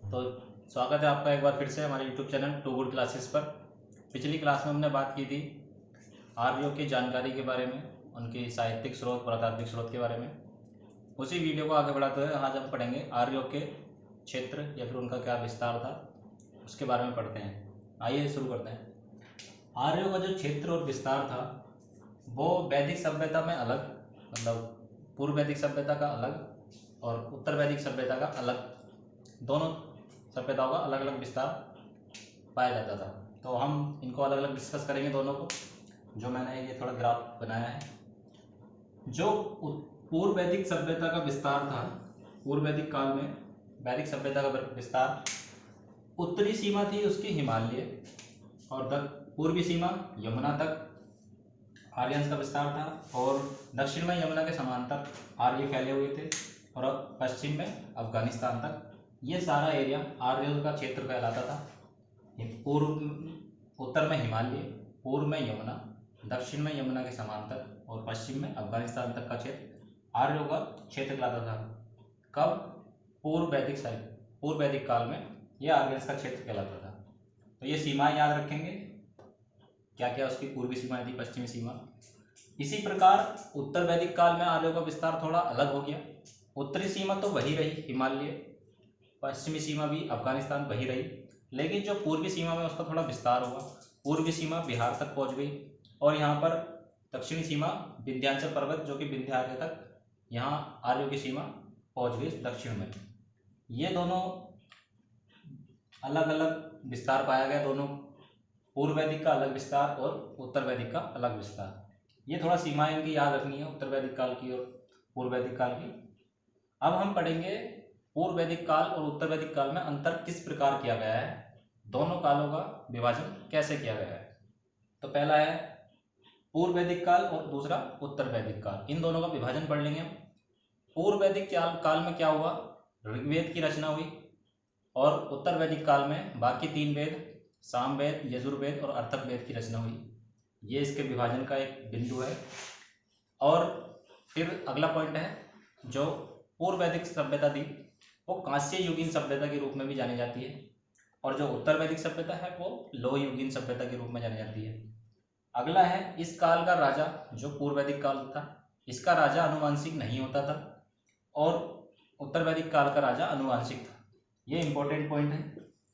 तो स्वागत है आपका एक बार फिर से हमारे YouTube channel to good classes पर। पिछली क्लास में हमने बात की थी आर्यों की जानकारी के बारे में, उनकी साहित्यिक स्रोत, पुरातात्विक स्रोत के बारे में। उसी वीडियो को आगे बढ़ाते हुए आज हम पढ़ेंगे आर्यों के क्षेत्र या फिर उनका क्या विस्तार था, उसके बारे में पढ़ते हैं। आइए शुरू करते हैं। आर्यों का जो क्षेत्र और विस्तार था वो वैदिक सभ्यता में अलग, मतलब पूर्व वैदिक सभ्यता का अलग और उत्तर वैदिक सभ्यता का अलग, दोनों सभ्यताओं का अलग अलग विस्तार पाया जाता था। तो हम इनको अलग अलग डिस्कस करेंगे दोनों को। जो मैंने ये थोड़ा ग्राफ बनाया है, जो पूर्व वैदिक सभ्यता का विस्तार था, पूर्व वैदिक काल में वैदिक सभ्यता का विस्तार, उत्तरी सीमा थी उसकी हिमालय और पूर्वी सीमा यमुना तक आर्यंस का विस्तार था, और दक्षिण में यमुना के समांतर आर्य फैले हुए थे, और अब पश्चिम में अफगानिस्तान तक ये सारा एरिया आर्यों का क्षेत्र कहलाता था। उत्तर में हिमालय, पूर्व में यमुना, दक्षिण में यमुना के समांतर और पश्चिम में अफगानिस्तान तक का क्षेत्र आर्यों का क्षेत्र कहलाता था। कब? पूर्व वैदिक काल में यह आर्यंस का क्षेत्र कहलाता था। तो ये सीमाएं याद रखेंगे, क्या क्या उसकी पूर्वी सीमाएं थी, पश्चिमी सीमा। इसी प्रकार उत्तर वैदिक काल में आर्यों का विस्तार थोड़ा अलग हो गया। उत्तरी सीमा तो वही रही हिमालय, पश्चिमी सीमा भी अफगानिस्तान वही रही, लेकिन जो पूर्वी सीमा में उसका थोड़ा विस्तार हुआ। पूर्वी सीमा बिहार तक पहुंच गई और यहाँ पर दक्षिणी सीमा विंध्याचल पर्वत जो कि विंध्याचल तक, यहाँ आर्यों की सीमा पहुंच गई दक्षिण में। ये दोनों अलग अलग विस्तार पाया गया, दोनों पूर्व वैदिक का अलग विस्तार और उत्तर वैदिक का अलग विस्तार। ये थोड़ा सीमाएं इनकी याद रखनी है, उत्तर वैदिक काल की और पूर्व वैदिक काल की। अब हम पढ़ेंगे पूर्व वैदिक काल और उत्तर वैदिक काल में अंतर किस प्रकार किया गया है, दोनों कालों का विभाजन कैसे किया गया है। तो पहला है पूर्व वैदिक काल और दूसरा उत्तर वैदिक काल, इन दोनों का विभाजन पढ़ लेंगे हम। पूर्व वैदिक काल में क्या हुआ, ऋग्वेद की रचना हुई, और उत्तर वैदिक काल में बाकी तीन वेद, सामवेद, यजुर्वेद और अर्थकवेद की रचना हुई। ये इसके विभाजन का एक बिंदु है। और फिर अगला पॉइंट है, जो पूर्व वैदिक सभ्यता थी वो कांस्य युगीन सभ्यता के रूप में भी जानी जाती है, और जो उत्तर वैदिक सभ्यता है वो लोह युगीन सभ्यता के रूप में जानी जाती है। अगला है इस काल का राजा, जो पूर्व वैदिक काल था इसका राजा अनुवांशिक नहीं होता था, और उत्तर वैदिक काल का राजा अनुवांशिक था। ये इंपॉर्टेंट पॉइंट है,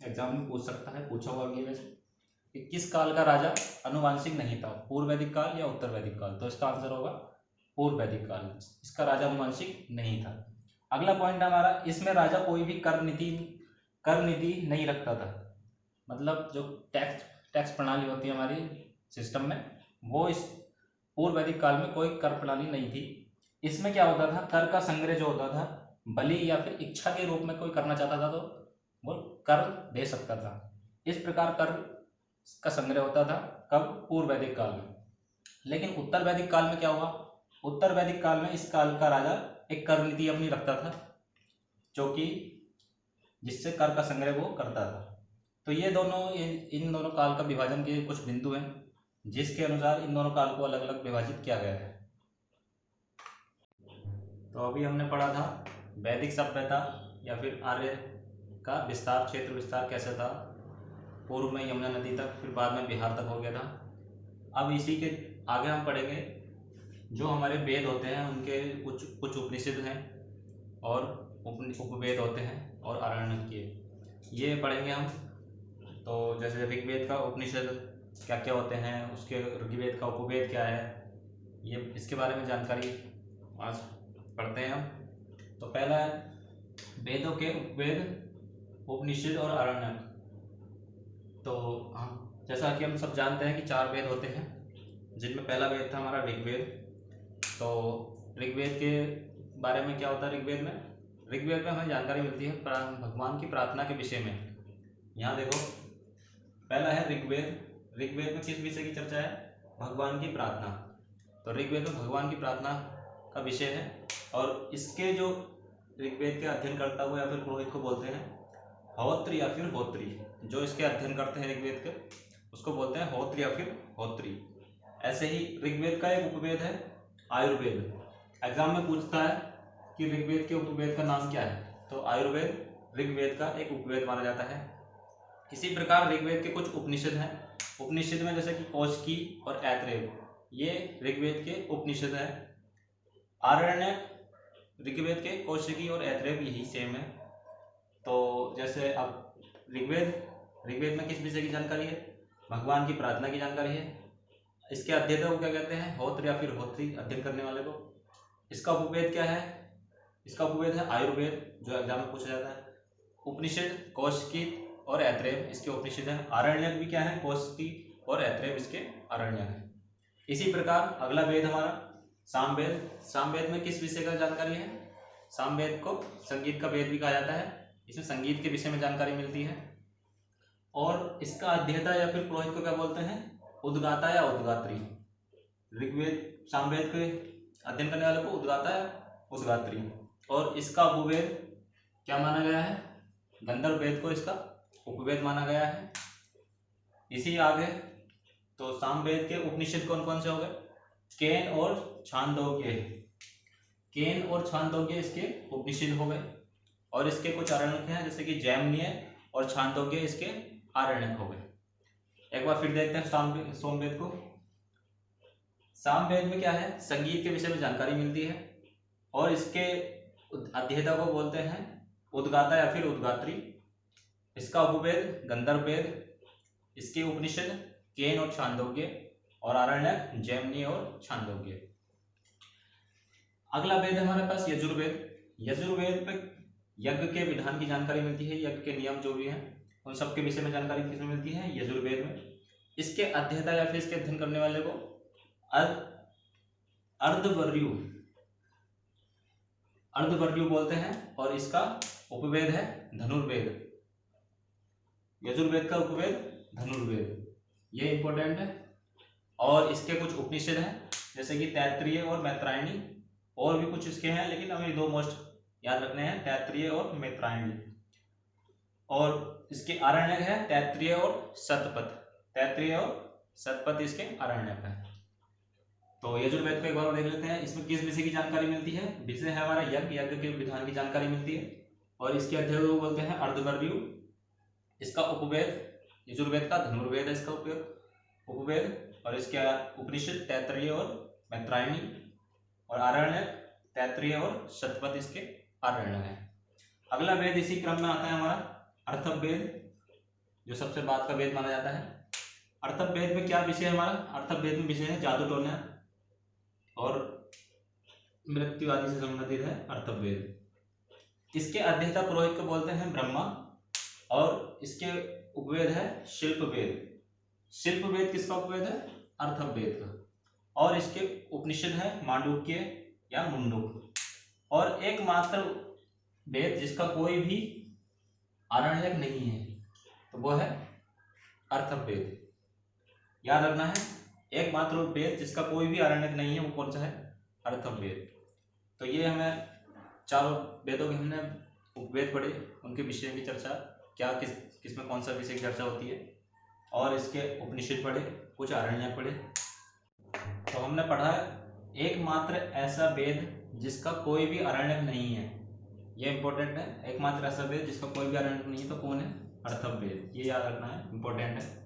एग्जाम में पूछ सकता है, पूछा हुआ भी है कि किस काल का राजा अनुवांशिक नहीं था, पूर्व वैदिक काल या उत्तर वैदिक काल। तो इसका आंसर होगा पूर्व वैदिक काल, इसका राजा अनुवांशिक नहीं था। अगला पॉइंट हमारा, इसमें राजा कोई भी कर नीति नहीं रखता था, मतलब जो टैक्स प्रणाली होती है हमारी सिस्टम में, वो इस पूर्व वैदिक काल में कोई कर प्रणाली नहीं थी। इसमें क्या होता था, कर का संग्रह जो होता था, बलि या फिर इच्छा के रूप में कोई करना चाहता था तो वो कर दे सकता था। इस प्रकार कर का संग्रह होता था। कब? पूर्व वैदिक काल में। लेकिन उत्तर वैदिक काल में क्या हुआ, उत्तर वैदिक काल में इस काल का राजा एक कर नीति अपनी रखता था, जो कि जिससे कर का संग्रह वो करता था। तो ये दोनों इन दोनों काल का विभाजन के कुछ बिंदु हैं, जिसके अनुसार इन दोनों काल को अलग अलग विभाजित किया गया है। तो अभी हमने पढ़ा था वैदिक सभ्यता या फिर आर्य का विस्तार, क्षेत्र विस्तार कैसे था, पूर्व में यमुना नदी तक, फिर बाद में बिहार तक हो गया था। अब इसी के आगे हम पढ़ेंगे जो हमारे वेद होते हैं, उनके कुछ उपनिषद हैं और उपवेद होते हैं और आरण्यक, ये पढ़ेंगे हम। तो जैसे ऋग्वेद का उपनिषद क्या क्या होते हैं, उसके ऋग्वेद का उपवेद क्या है, ये इसके बारे में जानकारी आज पढ़ते हैं हम। तो पहला है वेदों के उपवेद, उपनिषद और आरण्यक। तो हम जैसा कि हम सब जानते हैं कि 4 वेद होते हैं, जिनमें पहला वेद था हमारा ऋग्वेद। तो ऋग्वेद के बारे में क्या होता है, ऋग्वेद में हमें जानकारी मिलती है भगवान की प्रार्थना के विषय में। यहाँ देखो, पहला है ऋग्वेद। ऋग्वेद में किस विषय की चर्चा है, भगवान की प्रार्थना। तो ऋग्वेद में भगवान की प्रार्थना का विषय है, और इसके जो ऋग्वेद के अध्ययन करता हुआ या फिर पुरोहित को बोलते हैं होत्र या फिर होत्री। जो इसके अध्ययन करते हैं ऋग्वेद के, उसको बोलते हैं होत्र या फिर होत्री। ऐसे ही ऋग्वेद का एक उपवेद है आयुर्वेद। एग्जाम में पूछता है कि ऋग्वेद के उपवेद का नाम क्या है, तो आयुर्वेद ऋग्वेद का एक उपवेद माना जाता है। इसी प्रकार ऋग्वेद के कुछ उपनिषद हैं। उपनिषद में जैसे कि कौशिकी और ऐतरेय, ये ऋग्वेद के उपनिषद हैं। आरण्यक, ऋग्वेद के कौशिकी और ऐतरेय यही सेम है। तो जैसे अब ऋग्वेद में किस विषय की जानकारी है? भगवान की प्रार्थना की जानकारी है। इसके अध्येता को क्या कहते हैं? होत्र या फिर होत्री, अध्ययन करने वाले को। इसका उपवेद क्या है? इसका उपवेद है आयुर्वेद, जो एग्जाम में पूछा जाता है। उपनिषद कौशिकी और ऐतरेय इसके उपनिषद हैं। आरण्यक भी क्या है? कौशिकी और ऐतरेय इसके आरण्यक है। इसी प्रकार अगला वेद हमारा सामवेद। सामवेद में किस विषय का जानकारी है? सामवेद को संगीत का वेद भी कहा जाता है। इसमें संगीत के विषय में जानकारी मिलती है। और इसका अध्येता या फिर पुरोहित को क्या बोलते हैं? उद्गाता या उद्गात्री। ऋग्वेद सामवेद के अध्ययन करने वाले को उद्गाता या उद्गात्री। और इसका उपवेद क्या माना गया है? गंधर्व वेद को इसका उपवेद माना गया है। इसी आगे तो सामवेद के उपनिषद कौन कौन से हो गए? केन और छांदोग्य। केन और छांदोग्य इसके उपनिषद हो गए। और इसके कुछ आरण्यक हैं, जैसे कि जैमिनीय और छांदोग्य इसके आरण्यक हो गए। एक बार फिर देखते हैं सोमवेद को। सामवेद में क्या है? संगीत के विषय में जानकारी मिलती है। और इसके अध्येता को बोलते हैं उद्गाता या फिर उद्गात्री। इसका उपवेद गंधर्व वेद, इसके उपनिषद केन और छांदोग्य, और आरण्यक जैमिनी और छांदोग्य। अगला वेद है हमारे पास यजुर्वेद। यजुर्वेद पे यज्ञ के विधान की जानकारी मिलती है। यज्ञ के नियम जो भी हैं उन सब के विषय में जानकारी किसमें मिलती है? यजुर्वेद में। इसके अध्येता या फिर इसके अध्ययन करने वाले को अर्धवर्यु बोलते हैं। और इसका उपवेद है धनुर्वेद। यजुर्वेद का उपवेद धनुर्वेद, ये इंपॉर्टेंट है। और इसके कुछ उपनिषद हैं, जैसे कि तैत्तिरीय और मैत्रायणी। और भी कुछ इसके हैं, लेकिन हमें दो मोस्ट याद रखने हैं, तैत्तिरीय और मैत्रायणी। और इसके आरण्यक है तैत्तिरीय और शतपथ। तैत्तिरीय और शतपथ इसके आरण्यक है। तो यजुर्वेद को एक बार देख लेते हैं। इसमें किस विषय की जानकारी मिलती है? विषय है हमारा यज्ञ, यज्ञ के विधान की जानकारी मिलती है। और इसके अध्ययन को बोलते हैं अर्धवर्यु। इसका उपवेद यजुर्वेद का धनुर्वेद है इसका उपवेद। और इसके उपनिषद तैत्तिरीय और मैत्रायणी। और आरण्यक तैत्तिरीय और शतपथ इसके आरण्यक है। अगला वेद इसी क्रम में आता है हमारा अर्थवेद, जो सबसे बाद का वेद माना जाता है। अर्थवेद में क्या विषय है हमारा? अर्थवेद में विषय है जादू टोना और मृत्यु आदि से संबंधित है अर्थवेद। इसके अध्येता पुरोहित को बोलते हैं ब्रह्मा। और इसके उपवेद है शिल्पवेद। शिल्पवेद किसका उपवेद है? अर्थवेद का। और इसके उपनिषद है मांडुक्य या मुंडुक। और एकमात्र वेद जिसका कोई भी आरण्यक नहीं है तो वो है अर्थवेद। याद रखना है, एकमात्र वेद जिसका कोई भी आरण्यक नहीं है वो कौन सा है? अर्थवेद। तो ये हमें चारों वेदों के हमने उपवेद पढ़े, उनके विषय की चर्चा, क्या किसमें कौन सा विषय की चर्चा होती है। और इसके उपनिषद पढ़े, कुछ आरण्यक पढ़े। तो हमने पढ़ा एकमात्र ऐसा वेद जिसका कोई भी आरण्यक नहीं है, ये इंपॉर्टेंट है। एकमात्र ऐसा वेद जिसका कोई भी आरण्यक नहीं है तो कौन है? अर्थवेद। ये याद रखना है, इंपॉर्टेंट है।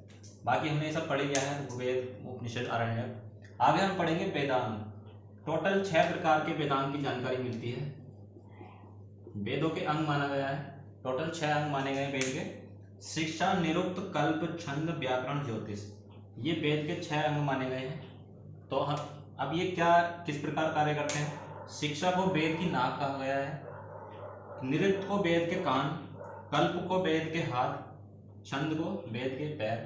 बाकी हमने ये सब पढ़ लिया है, वेद उपनिषद आरण्यक। आगे हम पढ़ेंगे वेदांत। टोटल 6 प्रकार के वेदांत की जानकारी मिलती है। वेदों के अंग माना गया है, टोटल 6 अंग माने गए वेद के। शिक्षा, निरुक्त, कल्प, छंद, व्याकरण, ज्योतिष, ये वेद के 6 अंग माने गए हैं। तो अब ये क्या किस प्रकार कार्य करते हैं? शिक्षा को वेद की नाक कहा गया है, निरुक्त को वेद के कान, कल्प को वेद के हाथ, छंद को वेद के पैर,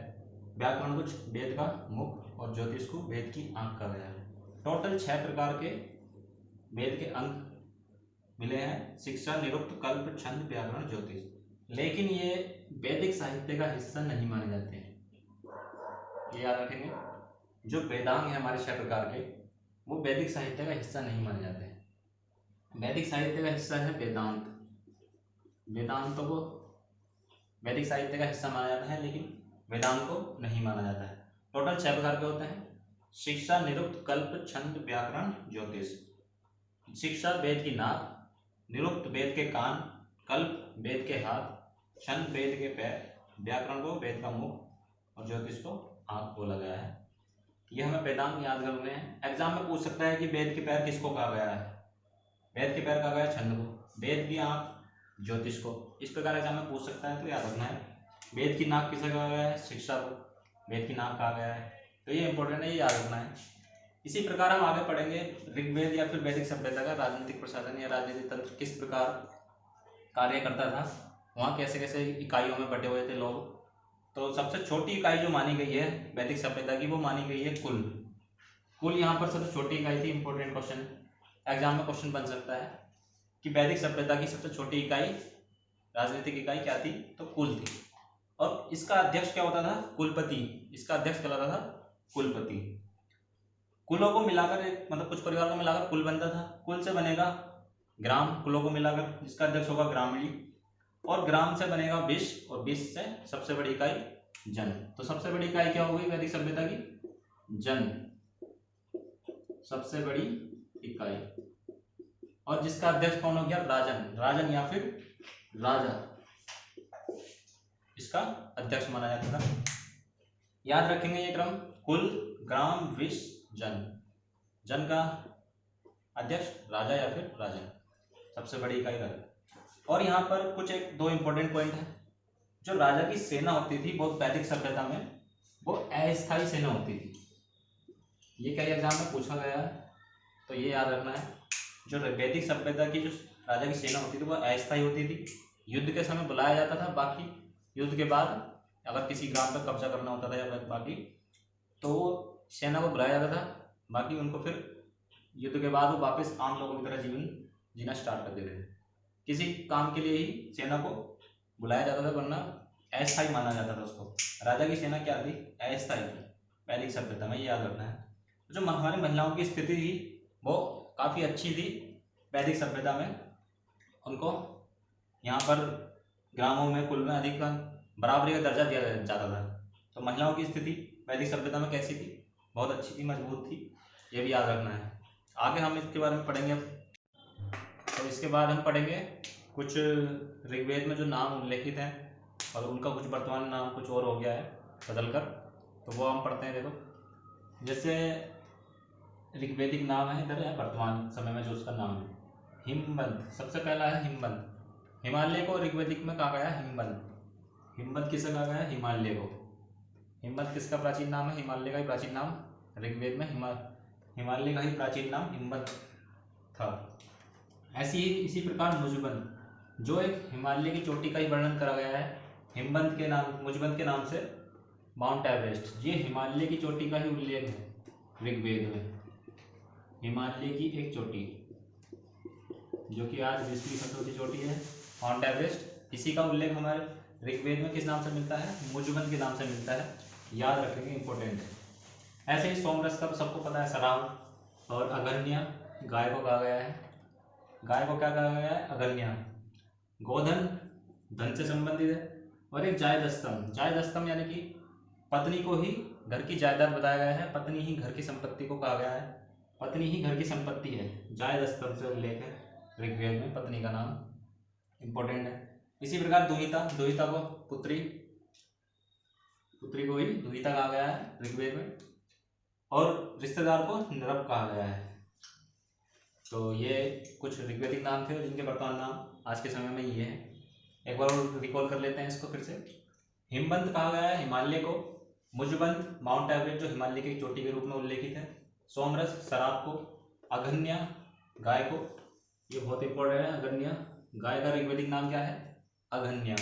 व्याकरण को वेद का मुख, और ज्योतिष को वेद की आंख कहा गया है। टोटल 6 प्रकार के वेद के अंग मिले हैं, शिक्षा, निरुक्त, कल्प, छंद, व्याकरण, ज्योतिष। लेकिन ये वैदिक साहित्य का हिस्सा नहीं माने जाते हैं, ये याद रखेंगे। जो वेदांग है हमारे 6 प्रकार के, वो वैदिक साहित्य का हिस्सा नहीं माने जाते हैं। वैदिक साहित्य का हिस्सा है वेदांत। वेदांत को वैदिक साहित्य का हिस्सा माना जाता है, लेकिन वेदांत को नहीं माना जाता है। टोटल 6 प्रकार के होते हैं, शिक्षा, निरुक्त, कल्प, छंद, व्याकरण, ज्योतिष। शिक्षा वेद की नाक, निरुक्त वेद के कान, कल्प वेद के हाथ, छंद वेद के पैर, व्याकरण को वेद का मुख और ज्योतिष को आंख बोला गया है। ये हमें वेदांग याद करने हैं। एग्जाम में पूछ सकता है कि वेद के पैर किसको कहा गया है। वेद के पैर कहा गया है छंद को, वेद की आंख ज्योतिष को। इस प्रकार एग्जाम में पूछ सकता है, तो याद रखना है। वेद की नाक किसे कहा गया है, शिक्षा को वेद की नाक कहा गया है। तो ये इंपॉर्टेंट है, ये याद रखना है। इसी प्रकार हम आगे पढ़ेंगे ऋग्वेद या फिर वैदिक सभ्यता का राजनीतिक प्रशासन या राजनीतिक तंत्र किस प्रकार कार्य करता था, वहाँ कैसे कैसे इकाइयों में बटे हुए थे लोग। तो सबसे छोटी इकाई जो मानी गई है वैदिक सभ्यता की, वो मानी गई है कुल। कुल यहाँ पर सबसे छोटी इकाई थी। इंपॉर्टेंट क्वेश्चन, एग्जाम में क्वेश्चन बन सकता है कि वैदिक सभ्यता की सबसे छोटी इकाई, राजनीतिक इकाई क्या थी, तो कुल थी। और इसका अध्यक्ष क्या होता था, कुलपति। इसका अध्यक्ष कहलाता था कुलपति। कुलों को मिलाकर मतलब कुछ परिवार को मिलाकर कुल बनता था। कुल से बनेगा ग्राम, कुलों को मिलाकर, जिसका अध्यक्ष होगा ग्रामीण। और ग्राम से बनेगा विश्व, और विश्व से सबसे बड़ी इकाई जन। तो सबसे बड़ी इकाई क्या होगी वैदिक सभ्यता की, जन, सबसे बड़ी इकाई। और जिसका अध्यक्ष कौन हो गया, राजन। राजन या फिर राजा, इसका अध्यक्ष माना जाता था। याद रखेंगे ये क्रम, कुल, ग्राम, विश्व, जन। जन का अध्यक्ष राजा या फिर राजन, सबसे बड़ी इकाई राजा। और यहाँ पर कुछ एक दो इंपॉर्टेंट पॉइंट है। जो राजा की सेना होती थी वो वैदिक सभ्यता में वो अस्थायी सेना होती थी। ये कई एग्जाम में पूछा गया है, तो ये याद रखना है। जो वैदिक सभ्यता की जो राजा की सेना होती थी वो अस्थायी होती थी। युद्ध के समय बुलाया जाता था, बाकी युद्ध के बाद अगर किसी ग्राम पर कब्जा करना होता था या बाकी, तो सेना को बुलाया जाता था। बाकी उनको फिर युद्ध के बाद वो वापस आम लोगों की तरह जीवन जीना स्टार्ट कर देते थे। किसी काम के लिए ही सेना को बुलाया जाता था, वरना अस्थायी माना जाता था उसको। राजा की सेना क्या थी, अस्थायी थी वैदिक सभ्यता में, ये याद रखना है। जो हमारी महिलाओं की स्थिति थी वो काफ़ी अच्छी थी वैदिक सभ्यता में। उनको यहाँ पर ग्रामों में, कुल में अधिक बराबरी का दर्जा दिया जाता था। तो महिलाओं की स्थिति वैदिक सभ्यता में कैसी थी, बहुत अच्छी थी, मजबूत थी, ये भी याद रखना है। आगे हम इसके बारे में पढ़ेंगे। तो इसके बाद हम पढ़ेंगे कुछ ऋग्वेद में जो नाम उल्लेखित हैं और उनका कुछ वर्तमान नाम कुछ और हो गया है बदलकर, तो वो हम पढ़ते हैं। देखो, जैसे ऋग्वेदिक नाम है, इधर है वर्तमान समय में जो उसका नाम है, हिमवंत। सबसे पहला है हिमवंत। हिमालय को ऋग्वेदिक में कहा गया है हिमवंत। हिमवंत किसे कहा गया है, हिमालय को। हिमवंत किसका प्राचीन नाम है, हिमालय का ही प्राचीन नाम। ऋग्वेद में हिमालय का ही प्राचीन नाम हिमवंत था। ऐसी ही इसी प्रकार मुजबंत, जो एक हिमालय की चोटी का ही वर्णन करा गया है हिमवंत के नाम, मुजबंत के नाम से। माउंट एवरेस्ट, ये हिमालय की चोटी का ही उल्लेख है ऋग्वेद में। हिमालय की एक चोटी जो कि आज विश्व की सबसे ऊंची चोटी है, माउंट एवरेस्ट, इसी का उल्लेख हमारे ऋग्वेद में किस नाम से मिलता है, मुजबंत के नाम से मिलता है। याद रखेंगे, इंपॉर्टेंट है। ऐसे ही सोमरस का सबको पता है, सराव। और अगन्या, गाय को कहा गया है। गाय को क्या कहा गया है, अगन्या। गोधन, धन से संबंधित है। और एक जायदस्तम, जायदस्तम यानी कि पत्नी को ही घर की जायदाद बताया गया है। पत्नी ही घर की संपत्ति को कहा गया है, पत्नी ही घर की संपत्ति है। जायदस्तम से उल्लेख है ऋग्वेद में, पत्नी का नाम इंपॉर्टेंट है। इसी प्रकार दुहिता, दुहिता को पुत्री, पुत्री को ही दुहिता कहा गया है ऋग्वेद में। और रिश्तेदार को नृप कहा गया है। तो ये कुछ ऋग्वेदिक नाम थे जिनके वर्तमान नाम आज के समय में ये है। एक बार और रिकॉल कर लेते हैं इसको फिर से। हिमवंत कहा गया है हिमालय को। मुजबंत, माउंट एवरेस्ट जो हिमालय की चोटी के रूप में उल्लेखित है। सोमरस, शराब को। अगन्या, गाय को। ये बहुत इंपॉर्टेंट है, अगन्या। गाय का ऋग्वेदिक नाम क्या है, अगन्या।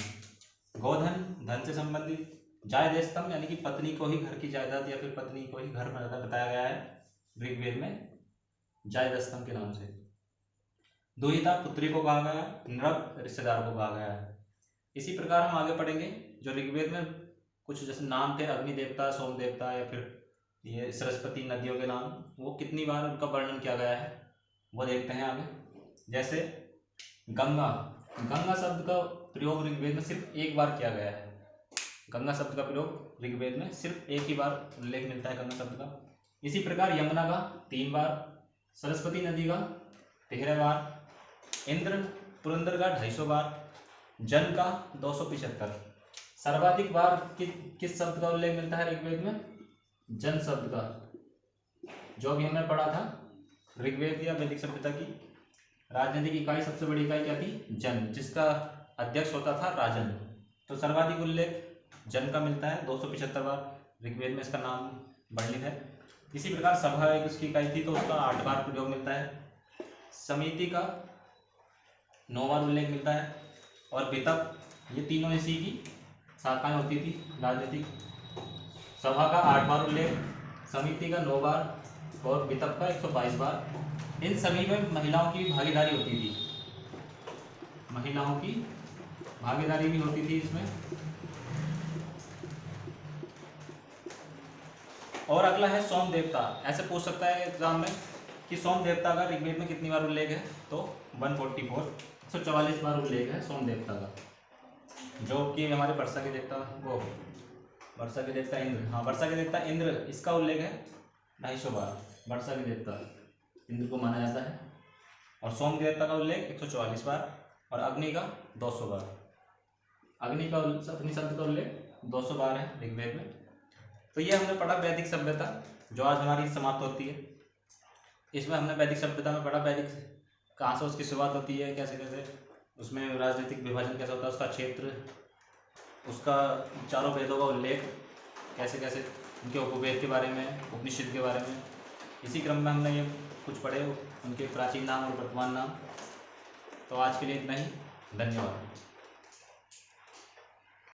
गोधन, धन से संबंधित। जायदेस्तम यानी कि पत्नी को ही घर की जायदाद या फिर पत्नी को ही घर बताया गया है ऋग्वेद में, जायदस्तम के नाम से। दुहिता, पुत्री को कहा गया। नृप, रिश्तेदार को कहा गया है। इसी प्रकार हम आगे पढ़ेंगे। जो ऋग्वेद में कुछ जैसे नाम थे, अग्नि देवता, सोम देवता या फिर ये सरस्वती, नदियों के नाम, वो कितनी बार उनका वर्णन किया गया है वो देखते हैं आगे। जैसे गंगा, गंगा शब्द का प्रयोग ऋग्वेद में सिर्फ एक बार किया गया है। गंगा शब्द का प्रयोग ऋग्वेद में सिर्फ एक ही बार उल्लेख मिलता है गंगा शब्द का। इसी प्रकार यमुना का 3 बार, सरस्वती नदी का 13 बार, इंद्र पुरंदर का 250 बार, जन का 275। सर्वाधिक बार किस शब्द का उल्लेख मिलता है ऋग्वेद में? जन शब्द का। जो भी हमने पढ़ा था ऋग्वेद या वैदिक सभ्यता की राजनीतिक इकाई, सबसे बड़ी इकाई क्या थी? जन, जिसका अध्यक्ष होता था राजन। तो सर्वाधिक उल्लेख जन का मिलता है 275 बार ऋग्वेद में, इसका नाम वर्णित है। इसी प्रकार सभा एक उसकी इकाई थी तो उसका 8 बार प्रयोग मिलता है। समिति का 9 बार उल्लेख मिलता है। और वितक, ये तीनों इसी की शाखाएं होती थी राजनीतिक। सभा का 8 बार उल्लेख, समिति का 9 बार और वितक का 122 बार। इन सभी में महिलाओं की भागीदारी होती थी, महिलाओं की भागीदारी भी होती थी इसमें। और अगला है सोम देवता। ऐसे पूछ सकता है एग्जाम में कि सोम देवता का ऋग्वेद में कितनी बार उल्लेख है? तो 144 बार उल्लेख है सोम देवता का, जो कि हमारे वर्षा के देवता, वो वर्षा के देवता इंद्र, हाँ वर्षा के देवता इंद्र, इसका उल्लेख है 250 बार। वर्षा के देवता इंद्र को माना जाता है। और सोम देवता का उल्लेख 144 बार और अग्नि का 200 बार। अग्नि शब्द का उल्लेख 200 बार है ऋग्वेद में। तो ये हमने पढ़ा वैदिक सभ्यता, जो आज हमारी समाप्त होती है। इसमें हमने वैदिक सभ्यता में पढ़ा वैदिक कहाँ से उसकी शुरुआत होती है, कैसे कैसे उसमें राजनीतिक विभाजन कैसा होता है, उसका क्षेत्र, उसका चारों वेदों का उल्लेख, कैसे कैसे उनके उपवेद के बारे में, उपनिषद के बारे में। इसी क्रम में हमने ये कुछ पढ़े, उनके प्राचीन नाम और वर्तमान नाम। तो आज के लिए इतना ही, धन्यवाद।